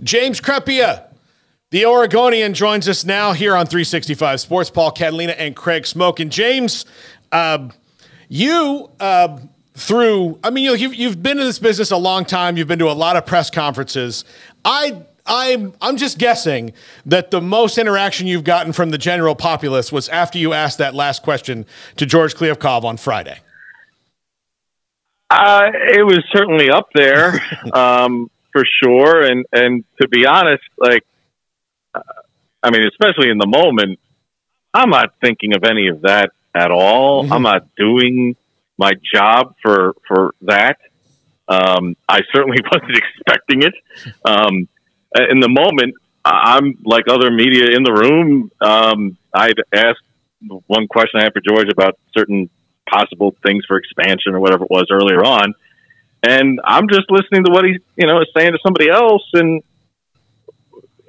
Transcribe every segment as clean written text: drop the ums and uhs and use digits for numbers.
James Crepea, the Oregonian, joins us now here on 365 Sports. Paul Catalina and Craig Smoke. And James, you've been in this business a long time. You've been to a lot of press conferences. I'm just guessing that the most interaction you've gotten from the general populace was after you asked that last question to George Kliavkoff on Friday. It was certainly up there, for sure. And to be honest, especially in the moment, I'm not thinking of any of that at all. Mm-hmm. I'm not doing my job for that. I certainly wasn't expecting it. In the moment, I'm like other media in the room. I'd asked one question I had for George about certain possible things for expansion or whatever it was earlier on. And I'm just listening to what he, is saying to somebody else. And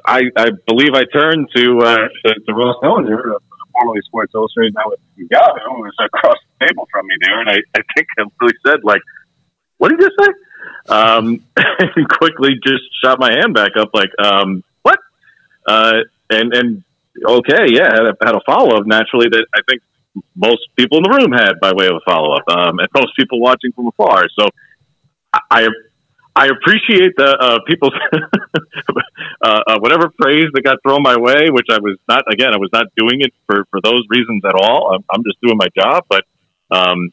I believe I turned to Ross Hellinger, formerly Sports Illustrated, now with Gavin, who was across the table from me there. And I think I really said, what did you say? And quickly just shot my hand back up what? And okay, yeah, had a follow-up naturally that I think most people in the room had by way of a follow-up, and most people watching from afar. So I appreciate the people's whatever praise that got thrown my way, which I was not doing it for those reasons at all. I'm just doing my job. But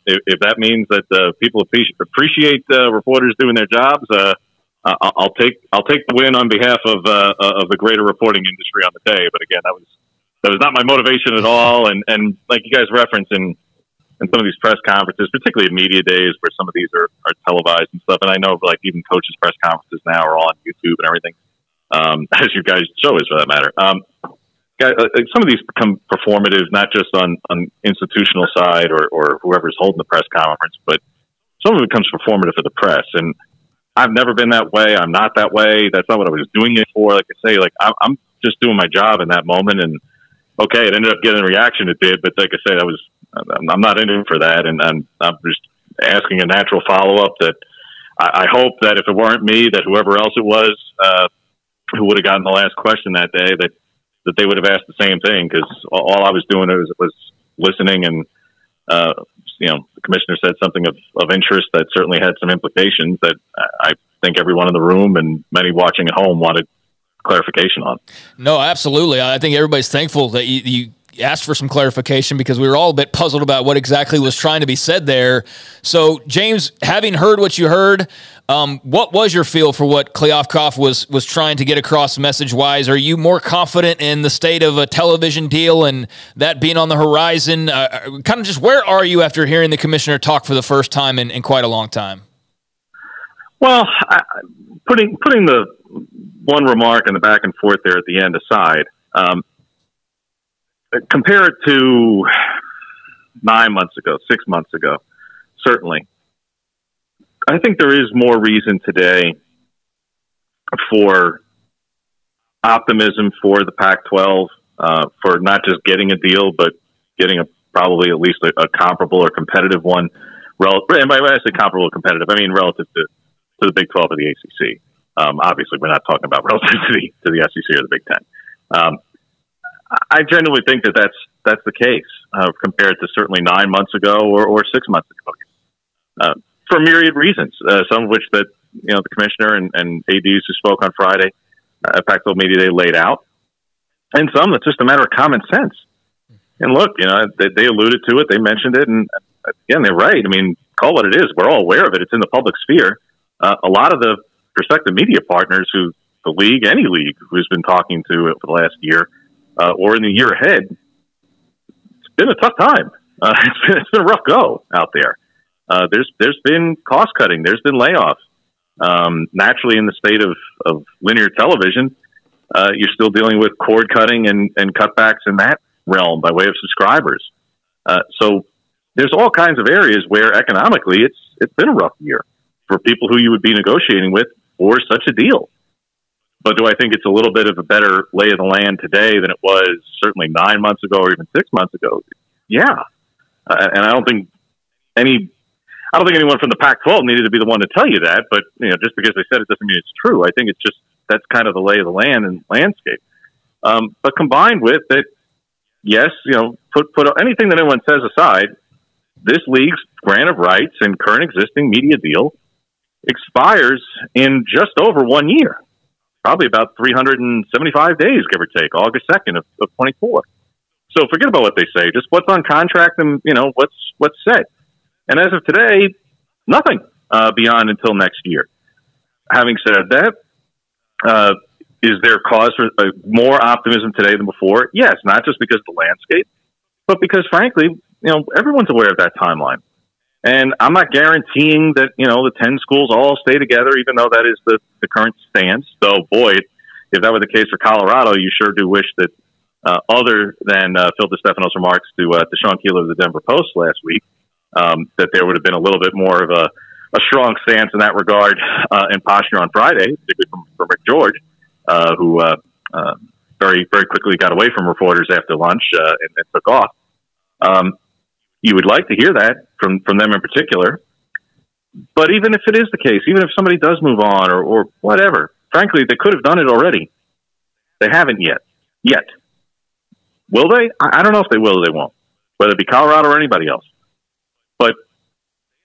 if that means that people appreciate reporters doing their jobs, I'll take the win on behalf of the greater reporting industry on the day. But again, that was not my motivation at all. And like you guys referenced in some of these press conferences, particularly at media days where some of these are televised and stuff. And I know even coaches' press conferences now are on YouTube and everything, as you guys show is for that matter. Some of these become performative, not just on institutional side or whoever's holding the press conference, but some of it becomes performative for the press. And I've never been that way. I'm not that way. That's not what I was doing it for. Like I say, I'm just doing my job in that moment. And okay, it ended up getting the reaction it did, but like I say, I'm not in it for that. And I'm just asking a natural follow-up that I hope that if it weren't me, that whoever else it was who would have gotten the last question that day, that they would have asked the same thing, because all I was doing was listening. And the commissioner said something of interest that certainly had some implications that I think everyone in the room and many watching at home wanted clarification on. No, absolutely. I think everybody's thankful that you asked for some clarification, because we were all a bit puzzled about what exactly was trying to be said there. So, James, having heard what you heard, what was your feel for what Kliavkoff was trying to get across message-wise? Are you more confident in the state of a television deal and that being on the horizon? Kind of just where are you after hearing the commissioner talk for the first time in quite a long time? Well, putting the one remark in the back and forth there at the end aside, compare it to 9 months ago, 6 months ago, certainly. I think there is more reason today for optimism for the Pac-12, for not just getting a deal, but getting probably at least a comparable or competitive one. And by when I say comparable or competitive, I mean relative to the Big 12 or the ACC. Obviously, we're not talking about relative to the SEC or the Big 10. I genuinely think that that's the case compared to certainly 9 months ago or 6 months ago, for myriad reasons. Some of which that the commissioner and ADs who spoke on Friday at Pac-12 Media Day laid out, and some that's just a matter of common sense. And look, they alluded to it, they mentioned it, and again, they're right. I mean, call what it is. We're all aware of it. It's in the public sphere. A lot of the prospective media partners who the league, any league, who's been talking to it for the last year. Or in the year ahead, it's been a tough time. It's been a rough go out there. There's been cost cutting. There's been layoffs. Naturally, in the state of linear television, you're still dealing with cord cutting and cutbacks in that realm by way of subscribers. So there's all kinds of areas where economically it's been a rough year for people who you would be negotiating with for such a deal. But do I think it's a little bit of a better lay of the land today than it was certainly 9 months ago or even 6 months ago? Yeah. And I don't think anyone from the Pac-12 needed to be the one to tell you that, but just because they said it doesn't mean it's true. I think it's just that's kind of the lay of the land and landscape. But combined with that, yes, put anything that anyone says aside, this league's grant of rights and current existing media deal expires in just over 1 year, probably about 375 days, give or take, August 2nd of 24. So forget about what they say. Just what's on contract and, what's set. And as of today, nothing beyond until next year. Having said that, is there cause for more optimism today than before? Yes, not just because of the landscape, but because, frankly, everyone's aware of that timeline. And I'm not guaranteeing that, the 10 schools all stay together, even though that is the current stance. Though, boy, if that were the case for Colorado, you sure do wish that other than Phil DeStefano's remarks to Sean Keeler of the Denver Post last week, that there would have been a little bit more of a strong stance in that regard and posture on Friday, particularly from Rick George, who very, very quickly got away from reporters after lunch and took off. You would like to hear that from them in particular. But even if it is the case, even if somebody does move on or whatever, frankly, they could have done it already. They haven't yet. Will they? I don't know if they will or they won't, whether it be Colorado or anybody else. But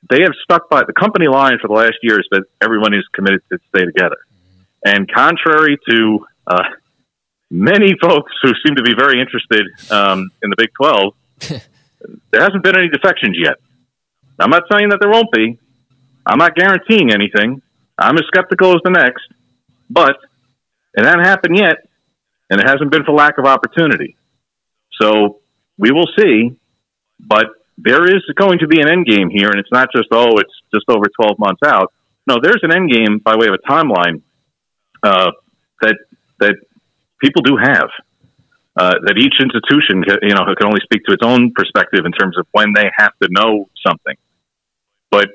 they have stuck by the company line for the last year is that everyone is committed to stay together. And contrary to many folks who seem to be very interested in the Big 12, there hasn't been any defections yet. I'm not saying that there won't be. I'm not guaranteeing anything. I'm as skeptical as the next. But it hasn't happened yet, and it hasn't been for lack of opportunity. So we will see. But there is going to be an end game here, and it's not just, it's just over 12 months out. No, there's an end game by way of a timeline that people do have. That each institution, can only speak to its own perspective in terms of when they have to know something. But,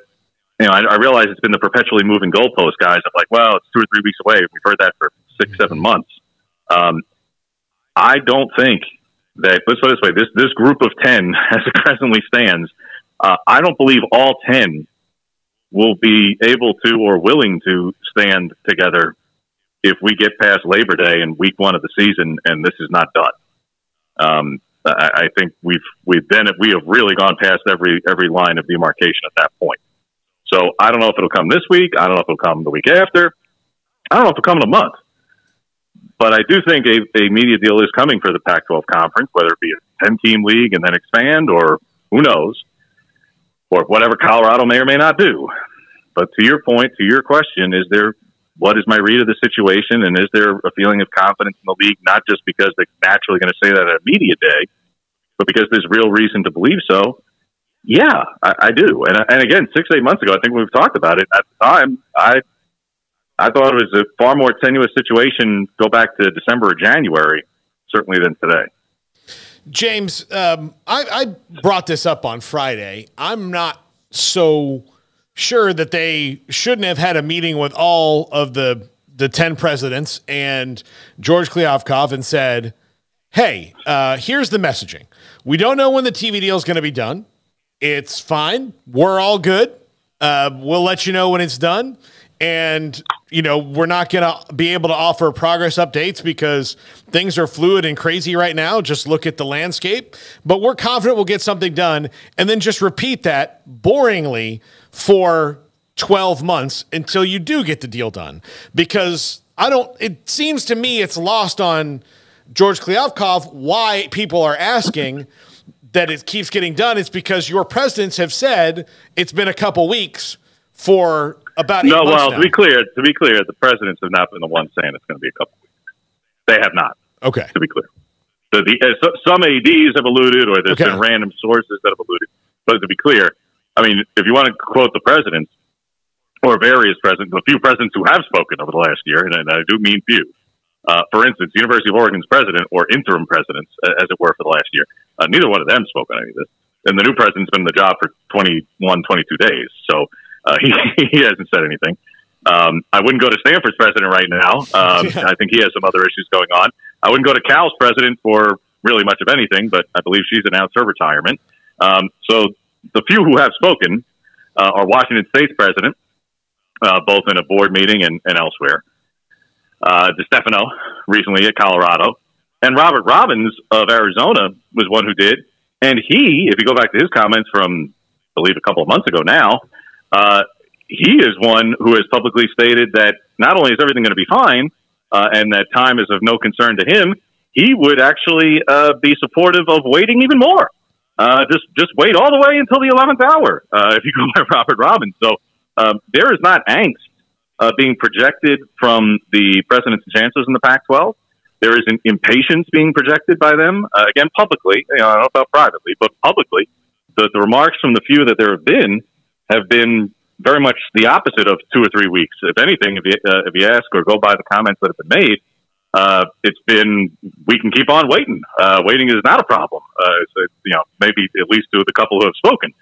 I realize it's been the perpetually moving goalpost, guys, of like, well, it's 2 or 3 weeks away. We've heard that for 6, 7 months. I don't think that, let's put it this way, this group of 10, as it presently stands, I don't believe all 10 will be able to or willing to stand together if we get past Labor Day and week 1 of the season and this is not done. I think we have really gone past every line of demarcation at that point. So I don't know if it'll come this week. I don't know if it'll come the week after. I don't know if it'll come in a month. But I do think a media deal is coming for the Pac-12 conference, whether it be a 10-team league and then expand, or who knows, or whatever Colorado may or may not do. But to your point, to your question, what is my read of the situation, and is there a feeling of confidence in the league, not just because they're naturally going to say that at a media day, but because there's real reason to believe so? Yeah, I do. And again, 6-8 months ago, I think we've talked about it. At the time, I thought it was a far more tenuous situation, go back to December or January, certainly than today. James, I brought this up on Friday. I'm not so sure that they shouldn't have had a meeting with all of the 10 presidents and George Kliavkoff and said, hey, here's the messaging. We don't know when the TV deal is going to be done. It's fine. We're all good. We'll let you know when it's done. And, we're not going to be able to offer progress updates because things are fluid and crazy right now. Just look at the landscape. But we're confident we'll get something done. And then just repeat that boringly for 12 months until you do get the deal done. Because it seems to me it's lost on George Kliavkoff why people are asking that it keeps getting done. It's because your presidents have said it's been a couple weeks for about 8 months now. To be clear, the presidents have not been the ones saying it's going to be a couple weeks. They have not. Okay. To be clear. Some ADs have alluded, or there's been random sources that have alluded. But to be clear, if you want to quote the presidents, or various presidents, a few presidents who have spoken over the last year, and I do mean few. For instance, University of Oregon's president, or interim presidents, as it were, for the last year, neither one of them spoke on any of this. And the new president's been in the job for 21, 22 days. So he hasn't said anything. I wouldn't go to Stanford's president right now. I think he has some other issues going on. I wouldn't go to Cal's president for really much of anything, but I believe she's announced her retirement. So the few who have spoken are Washington State's president, both in a board meeting and elsewhere. DeStefano recently at Colorado. And Robert Robbins of Arizona was one who did. And he, if you go back to his comments from, I believe, a couple of months ago now, he is one who has publicly stated that not only is everything going to be fine and that time is of no concern to him, he would actually be supportive of waiting even more. Just wait all the way until the 11th hour, if you go by Robert Robbins. So there is not angst being projected from the presidents and chancellors in the Pac-12. There is an impatience being projected by them, again, publicly. I don't know about privately, but publicly. The remarks from the few that there have been very much the opposite of 2 or 3 weeks. If anything, if you ask or go by the comments that have been made, it's been, we can keep on waiting. Waiting is not a problem. Maybe at least to the couple who have spoken.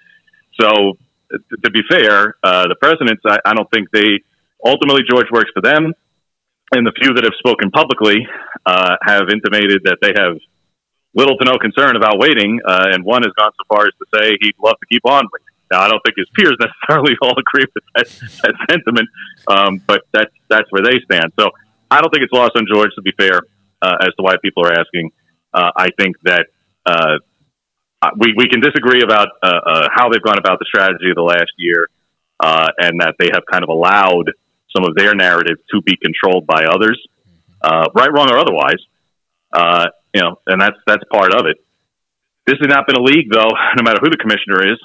So to be fair, the presidents, I don't think ultimately George works for them. And the few that have spoken publicly have intimated that they have little to no concern about waiting. And one has gone so far as to say he'd love to keep on waiting. Now, I don't think his peers necessarily all agree with that sentiment, but that's where they stand. So I don't think it's lost on George, to be fair, as to why people are asking. I think that we can disagree about how they've gone about the strategy of the last year, and that they have kind of allowed some of their narrative to be controlled by others, right, wrong, or otherwise. And that's part of it. This has not been a league, though, no matter who the commissioner is,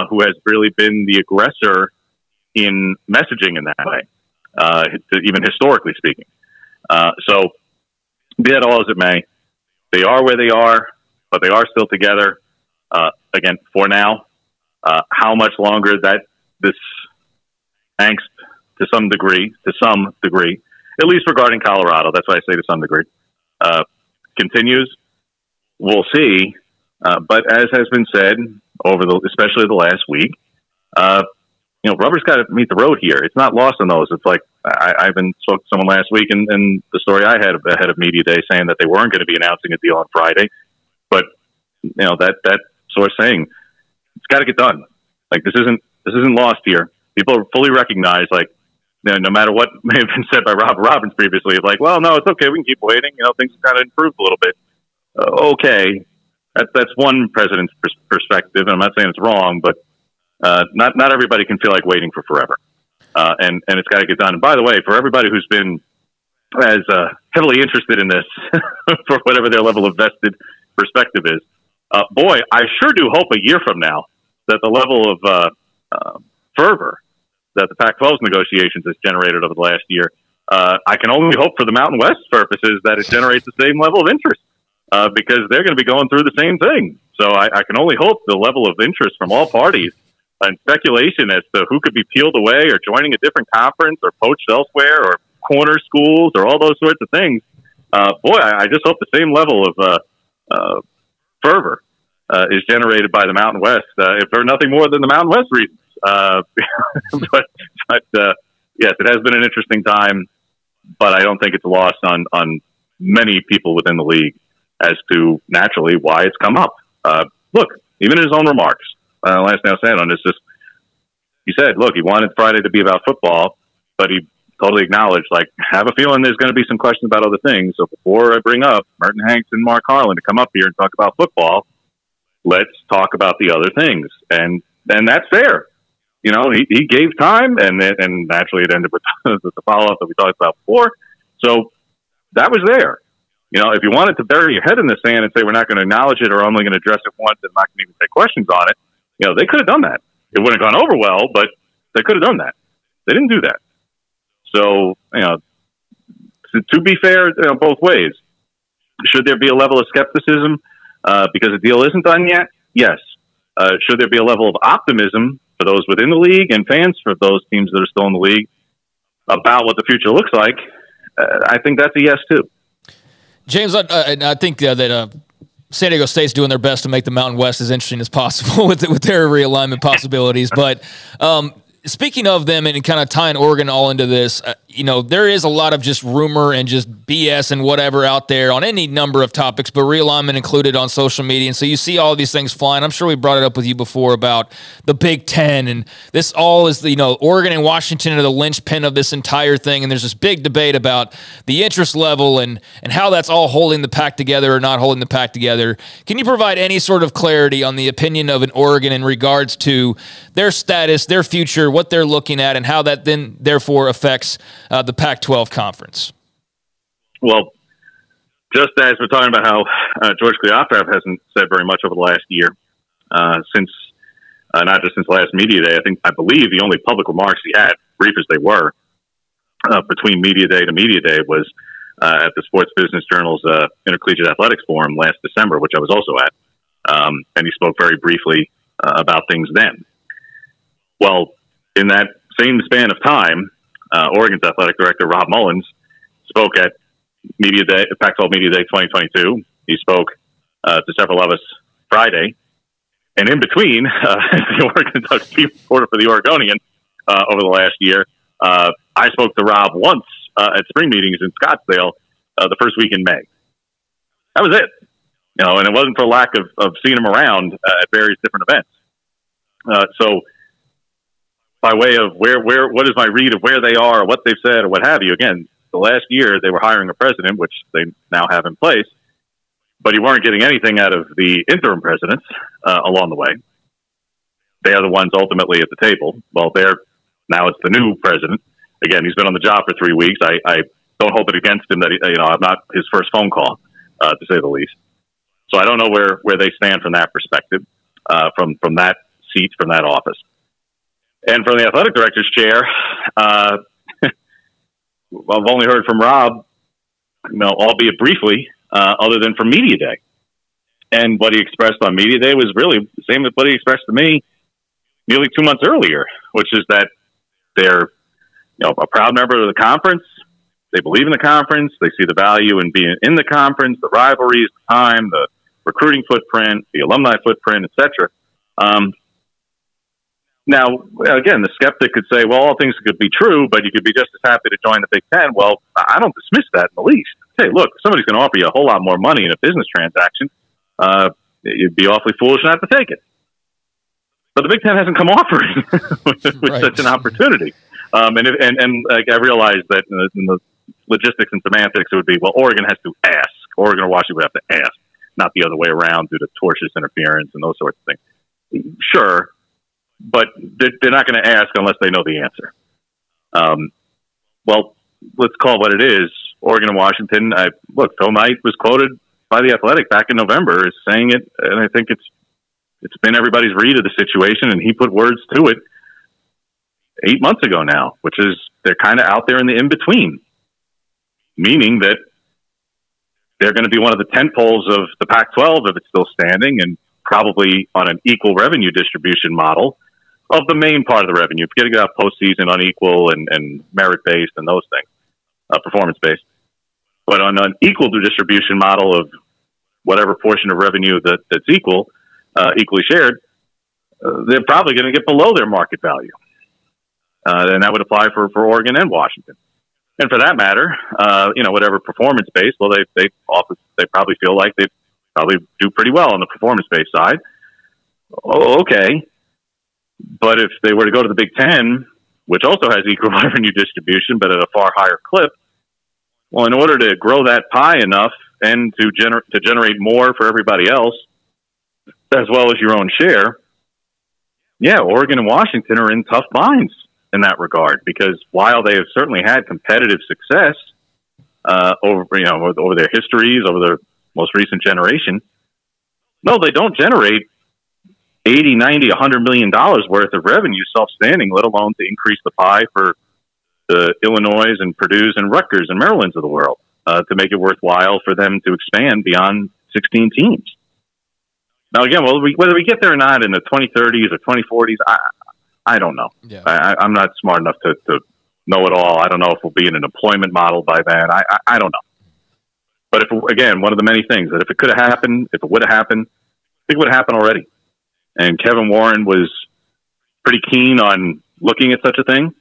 who has really been the aggressor in messaging in that way, even historically speaking. So be that all as it may, they are where they are, but they are still together. Again, for now, how much longer that this angst to some degree, at least regarding Colorado, that's why I say to some degree, continues, we'll see. But as has been said especially the last week, rubber's got to meet the road here. It's not lost on those. It's like I've been spoke to someone last week, and the story I had ahead of media day saying that they weren't going to be announcing a deal on Friday, but that source saying it's got to get done. Like this isn't lost here. People fully recognize, no matter what may have been said by Robert Robbins previously, it's like, well, no, it's okay. We can keep waiting. Things have kind of improved a little bit. Okay. That's one president's perspective, and I'm not saying it's wrong, but not everybody can feel like waiting for forever, and it's got to get done. And by the way, for everybody who's been as heavily interested in this, for whatever their level of vested perspective is, boy, I sure do hope a year from now that the level of fervor that the Pac-12's negotiations has generated over the last year, I can only hope for the Mountain West purposes that it generates the same level of interest. Because they're going to be going through the same thing. So I can only hope the level of interest from all parties and speculation as to who could be peeled away or joining a different conference or poached elsewhere or corner schools or all those sorts of things. I just hope the same level of fervor is generated by the Mountain West, if for nothing more than the Mountain West reasons. But yes, it has been an interesting time, but I don't think it's lost on many people within the league as to naturally why it's come up. Look, even in his own remarks, last thing I'll say on this, he said, look, he wanted Friday to be about football, but he totally acknowledged, have a feeling there's going to be some questions about other things. So before I bring up Merton Hanks and Mark Harlan to come up here and talk about football, let's talk about the other things. And that's fair. He gave time, and naturally it ended with the follow-up that we talked about before. So that was there. If you wanted to bury your head in the sand and say we're not going to acknowledge it or only going to address it once and not going to even take questions on it, they could have done that. It wouldn't have gone over well, but they could have done that. They didn't do that. So, to be fair, both ways. Should there be a level of skepticism because the deal isn't done yet? Yes. Should there be a level of optimism for those within the league and fans for those teams that are still in the league about what the future looks like? I think that's a yes, too. James, I think that San Diego State's doing their best to make the Mountain West as interesting as possible with their realignment possibilities. But speaking of them and kind of tying Oregon all into this, you know, there is a lot of just rumor and just BS and whatever out there on any number of topics, but realignment included on social media. And so you see all these things flying. I'm sure we brought it up with you before about the Big Ten, and this all is the, you know, Oregon and Washington are the linchpin of this entire thing. And there's this big debate about the interest level and how that's all holding the pack together or not holding the pack together. Can you provide any sort of clarity on the opinion of an Oregon in regards to their status, their future, what they're looking at, and how that then therefore affects the Pac-12 conference? Well, just as we're talking about how George Kliavkoff hasn't said very much over the last year, since not just since last media day. I believe the only public remarks he had, brief as they were, between media day to media day, was at the Sports Business Journal's Intercollegiate Athletics Forum last December, which I was also at, and he spoke very briefly about things then. Well, in that same span of time, Oregon's athletic director, Rob Mullins, spoke at Media Day, Pac-12 Media Day 2022. He spoke to several of us Friday. And in between, the Oregon beat reporter for the Oregonian over the last year, I spoke to Rob once at spring meetings in Scottsdale the first week in May. That was it. You know, and it wasn't for lack of seeing him around at various different events. So by way of what is my read of where they are, or what they've said, or what have you. Again, the last year they were hiring a president, which they now have in place, but you weren't getting anything out of the interim presidents along the way. They are the ones ultimately at the table. Well, now it's the new president. Again, he's been on the job for 3 weeks. I don't hold it against him that I'm not his first phone call, to say the least. So I don't know where they stand from that perspective, from that seat, from that office. And from the athletic director's chair, I've only heard from Rob, albeit briefly, other than from Media Day. And what he expressed on Media Day was really the same as what he expressed to me nearly 2 months earlier, which is that they're a proud member of the conference. They believe in the conference. They see the value in being in the conference, the rivalries, the time, the recruiting footprint, the alumni footprint, etc. Now, again, the skeptic could say, well, all things could be true, but you could be just as happy to join the Big Ten. Well, I don't dismiss that in the least. Hey, look, somebody's going to offer you a whole lot more money in a business transaction. You'd be awfully foolish not to take it. But the Big Ten hasn't come offering with right. such an opportunity. I realize that in the logistics and semantics, it would be, well, Oregon has to ask. Oregon or Washington would have to ask, not the other way around due to tortious interference and those sorts of things. Sure. But they're not going to ask unless they know the answer. Well, let's call it what it is. Oregon and Washington. Phil Knight was quoted by The Athletic back in November as saying it, and I think it's been everybody's read of the situation, and he put words to it 8 months ago now, which is they're kind of out there in the in-between, meaning that they're going to be one of the tentpoles of the Pac-12 if it's still standing, and probably on an equal revenue distribution model of the main part of the revenue, forgetting about postseason unequal and merit-based and those things, performance-based. But on an equal distribution model of whatever portion of revenue that's equally shared, they're probably going to get below their market value. And that would apply for Oregon and Washington. And for that matter, whatever performance-based, well, they probably feel like they probably do pretty well on the performance-based side. Oh, okay. But if they were to go to the Big Ten, which also has equal revenue distribution, but at a far higher clip, well, in order to grow that pie enough and to generate more for everybody else, as well as your own share, yeah, Oregon and Washington are in tough binds in that regard, because while they have certainly had competitive success over their histories, over their most recent generation, no, they don't generate $80, $90, $100 million worth of revenue self-standing, let alone to increase the pie for the Illinois and Purdue's and Rutgers and Maryland's of the world to make it worthwhile for them to expand beyond 16 teams. Now, again, whether we get there or not in the 2030s or 2040s, I don't know. Yeah. I'm not smart enough to know it all. I don't know if we'll be in an employment model by then. I don't know. But again, one of the many things that if it could have happened, if it would have happened, I think it would have happened already. And Kevin Warren was pretty keen on looking at such a thing.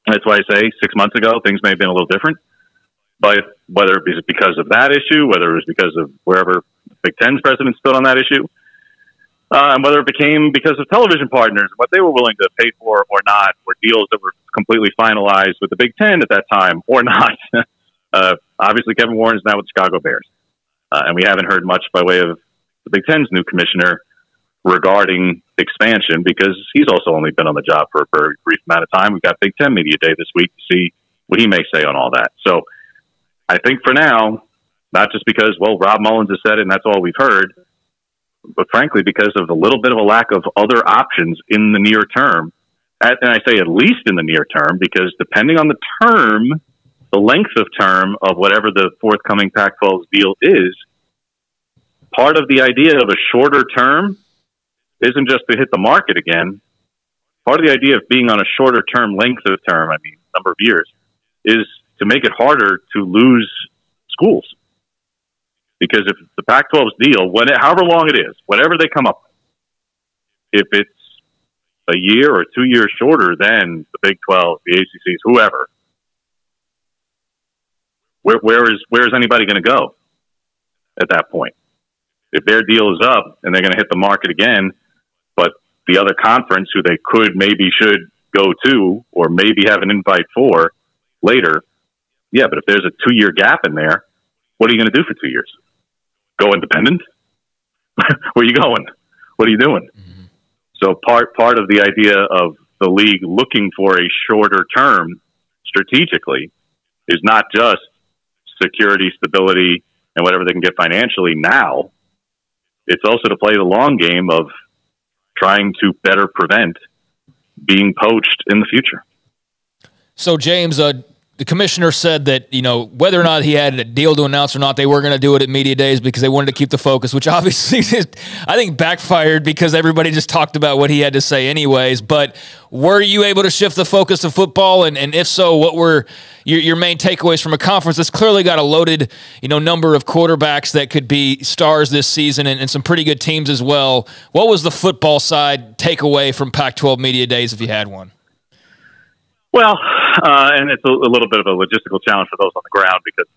That's why I say 6 months ago, things may have been a little different. But whether it was because of that issue, whether it was because of wherever Big Ten's president stood on that issue, and whether it became because of television partners, what they were willing to pay for or not, or deals that were completely finalized with the Big Ten at that time or not. Obviously, Kevin Warren is now with the Chicago Bears. And we haven't heard much by way of the Big Ten's new commissioner regarding expansion, because he's also only been on the job for a very brief amount of time. We've got Big Ten Media Day this week to see what he may say on all that. So I think for now, not just because, well, Rob Mullins has said it and that's all we've heard, but frankly, because of the little bit of a lack of other options in the near term, and I say at least in the near term, because depending on the term, the length of term of whatever the forthcoming Pac-12 deal is, part of the idea of a shorter term isn't just to hit the market again. Part of the idea of being on a shorter term length of term, I mean, number of years, is to make it harder to lose schools. Because if the Pac-12's deal, however long it is, whatever they come up with, if it's a year or 2 years shorter than the Big 12, the ACCs, whoever, where is anybody going to go at that point? If their deal is up and they're going to hit the market again, but the other conference who they could, maybe should go to, or maybe have an invite for later, yeah, but if there's a 2 year gap in there, what are you going to do for 2 years? Go independent? Where are you going? What are you doing? Mm-hmm. So part of the idea of the league looking for a shorter term strategically is not just security, stability, and whatever they can get financially now. It's also to play the long game of trying to better prevent being poached in the future. So, James, the commissioner said that, whether or not he had a deal to announce or not, they were going to do it at media days because they wanted to keep the focus, which obviously I think backfired because everybody just talked about what he had to say anyways. But were you able to shift the focus to football? And if so, what were your main takeaways from a conference that's clearly got a loaded, number of quarterbacks that could be stars this season and some pretty good teams as well? What was the football side takeaway from Pac-12 media days if you had one? Well, and it's a little bit of a logistical challenge for those on the ground because,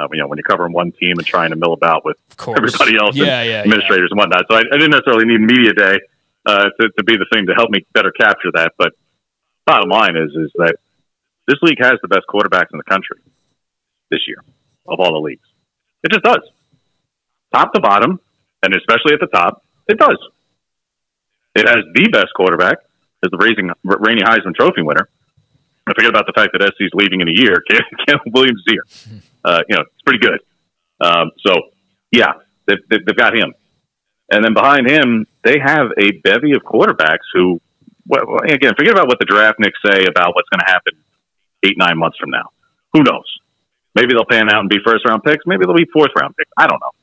when you're covering one team and trying to mill about with everybody else and administrators and whatnot. So I didn't necessarily need media day to be the thing to help me better capture that. But bottom line is that this league has the best quarterbacks in the country this year of all the leagues. It just does. Top to bottom, and especially at the top, it does. It has the best quarterback as the reigning Heisman Trophy winner. I forget about the fact that SC's leaving in a year. Caleb Williams is here. It's pretty good. They've got him. And then behind him, they have a bevy of quarterbacks who, again, forget about what the draft nicks say about what's going to happen 8-9 months from now. Who knows? Maybe they'll pan out and be first-round picks. Maybe they'll be fourth-round picks. I don't know.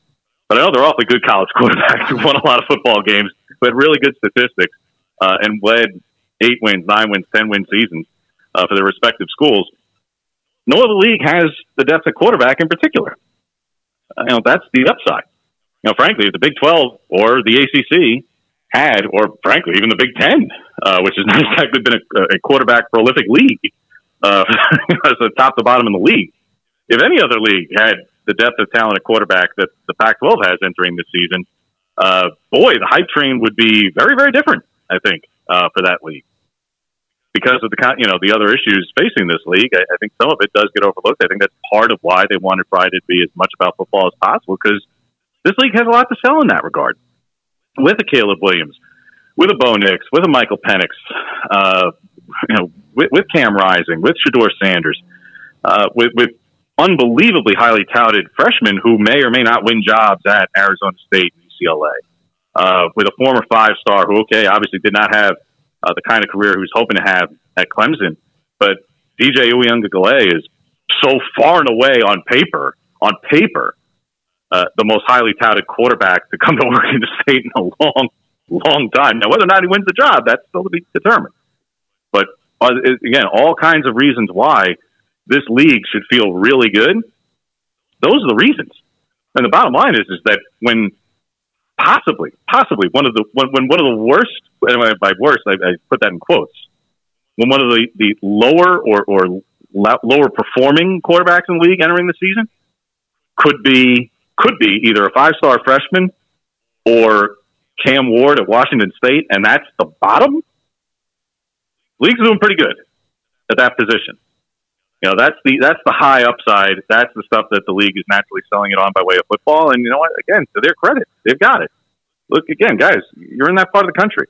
But I know they're awfully good college quarterbacks who won a lot of football games, who had really good statistics, and led 8 wins, 9 wins, 10-win seasons for their respective schools. No other league has the depth at quarterback in particular. That's the upside. Frankly, if the Big 12 or the ACC had, or frankly, even the Big 10, which has not exactly been a quarterback prolific league, as a top to bottom in the league, if any other league had the depth of talent at quarterback that the Pac-12 has entering this season, the hype train would be very, very different, I think, for that league. Because of the other issues facing this league, I think some of it does get overlooked. I think that's part of why they wanted Friday to be as much about football as possible, because this league has a lot to sell in that regard. With a Caleb Williams, with a Bo Nix, with a Michael Penix, with Cam Rising, with Shedeur Sanders, with unbelievably highly touted freshmen who may or may not win jobs at Arizona State and UCLA, with a former 5-star who, obviously did not have the kind of career he was hoping to have at Clemson. But DJ Uyunglele is so far and away on paper, the most highly touted quarterback to come to Oregon State in a long, long time. Now, whether or not he wins the job, that's still to be determined. But again, all kinds of reasons why this league should feel really good. Those are the reasons. And the bottom line is that when possibly one of the worst, by worst, I put that in quotes, when one of the lower or lower performing quarterbacks in the league entering the season could be either a 5-star freshman or Cam Ward at Washington State, and that's the bottom? The league's doing pretty good at that position. You know, that's the high upside. That's the stuff that the league is naturally selling it on by way of football. And you know what? Again, to their credit, they've got it. Look, again, guys, you're in that part of the country.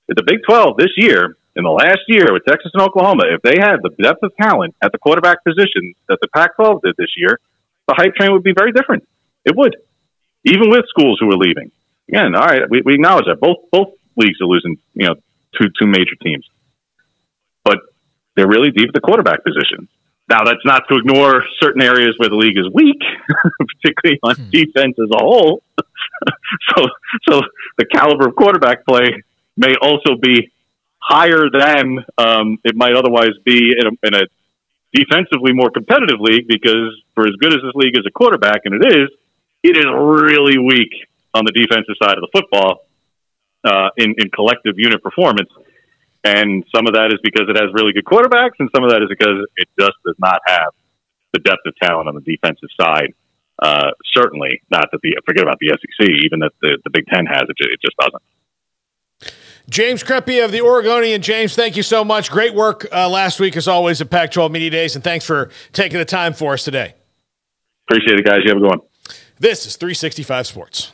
At the Big 12 this year, in the last year with Texas and Oklahoma, if they had the depth of talent at the quarterback position that the Pac-12 did this year, the hype train would be very different. It would, even with schools who are leaving. Again, all right, we acknowledge that both leagues are losing, you know, two major teams, but they're really deep at the quarterback position. Now, that's not to ignore certain areas where the league is weak, particularly on defense as a whole. so the caliber of quarterback play may also be higher than it might otherwise be in a defensively more competitive league, because for as good as this league is a quarterback, and it is really weak on the defensive side of the football in collective unit performance. And some of that is because it has really good quarterbacks, and some of that is because it just does not have the depth of talent on the defensive side. Certainly not that forget about the SEC, even that the Big Ten has it. It just doesn't. James Crepea of the Oregonian. James, thank you so much. Great work last week, as always, at Pac-12 Media Days, and thanks for taking the time for us today. Appreciate it, guys. You have a good one. This is 365 Sports.